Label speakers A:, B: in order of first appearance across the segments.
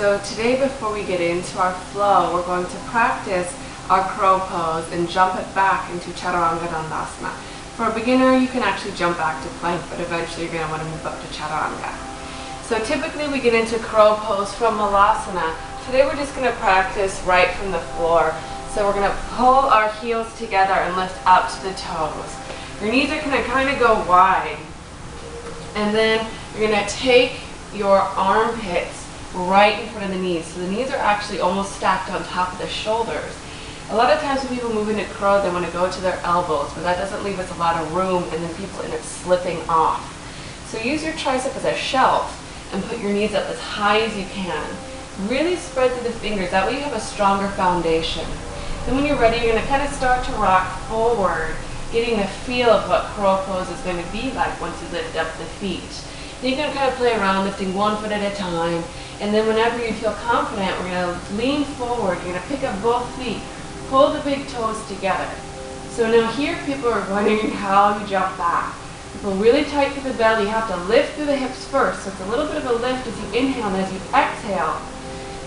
A: So today, before we get into our flow, we're going to practice our crow pose and jump it back into chaturanga dandasana. For a beginner, you can actually jump back to plank, but eventually you're going to want to move up to chaturanga. So typically we get into crow pose from malasana. Today we're just going to practice right from the floor. So we're going to pull our heels together and lift up to the toes. Your knees are going to kind of go wide. And then you're going to take your armpits right in front of the knees. So the knees are actually almost stacked on top of the shoulders. A lot of times when people move into crow, they want to go to their elbows, but that doesn't leave us a lot of room, and then people end up slipping off. So use your tricep as a shelf and put your knees up as high as you can. Really spread through the fingers. That way you have a stronger foundation. Then when you're ready, you're going to kind of start to rock forward, getting the feel of what crow pose is going to be like once you lift up the feet. Then you can kind of play around, lifting one foot at a time. And then whenever you feel confident, we're going to lean forward. You're going to pick up both feet. Pull the big toes together. So now here people are wondering how you jump back. Pull really tight through the belly. You have to lift through the hips first. So it's a little bit of a lift as you inhale, and as you exhale,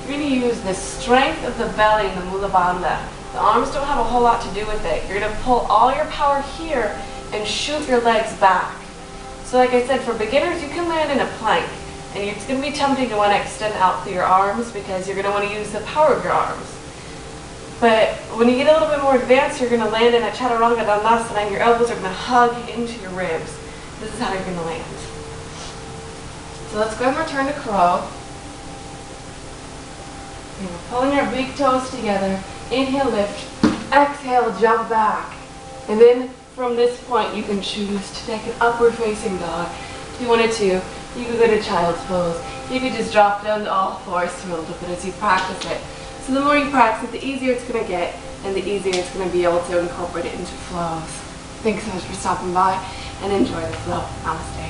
A: you're going to use the strength of the belly in the Mula Bandha. The arms don't have a whole lot to do with it. You're going to pull all your power here and shoot your legs back. So like I said, for beginners, you can land in a plank. And it's going to be tempting to want to extend out through your arms because you're going to want to use the power of your arms. But when you get a little bit more advanced, you're going to land in a chaturanga dandasana, and your elbows are going to hug into your ribs. This is how you're going to land. So let's go ahead and return to crow. And we're pulling our big toes together. Inhale, lift. Exhale, jump back. And then from this point, you can choose to take an upward facing dog. If you wanted to, you could go to child's pose. You could just drop down to all fours for a little bit as you practice it. So the more you practice it, the easier it's going to get, and the easier it's going to be able to incorporate it into flows. Thanks so much for stopping by, and enjoy the flow. Namaste.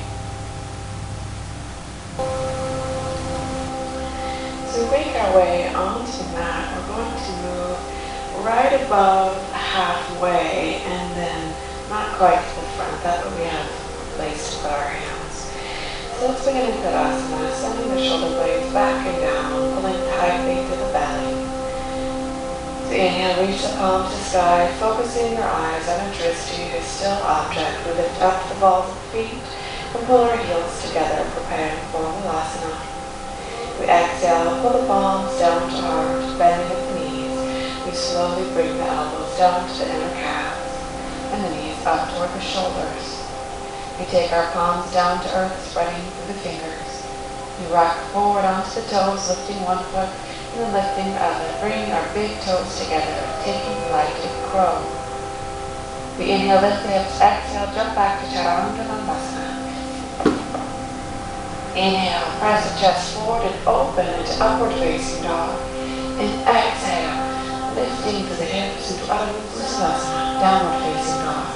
A: So we make our way onto the mat. We're going to move right above halfway, and then not quite to the front. That's what we have placed with our hands. So let's begin in Tadasana, sending the shoulder blades back and down, pulling tightly to the belly. So inhale, reach the palms to sky, focusing your eyes on a drishti, a still object. We lift up the balls of the feet and pull our heels together, preparing for Malasana. We exhale, pull the palms down to heart, bending at the knees. We slowly bring the elbows down to the inner calves and the knees up toward the shoulders. We take our palms down to earth, spreading through the fingers. We rock forward onto the toes, lifting one foot and then lifting the other, bringing our big toes together, taking flight to crow. We inhale, lift the hips, exhale, jump back to chaturanga dandasana. Inhale, press the chest forward and open into upward facing dog. And exhale, lifting through the hips into Ardha Chandrasana, downward facing dog.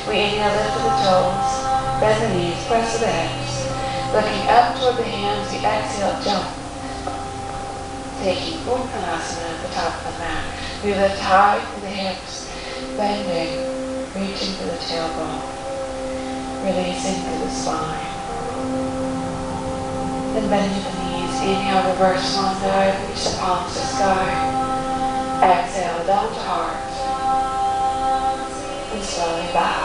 A: We inhale, lift to the toes, bend the knees, press to the hips. Looking up toward the hands, we exhale, jump. Taking Uttanasana at the top of the mat. We lift high through the hips, bending, reaching for the tailbone, releasing through the spine. Then bend to the knees. Inhale, reverse swan dive, reach the palms to sky. Exhale, down to heart. And slowly back.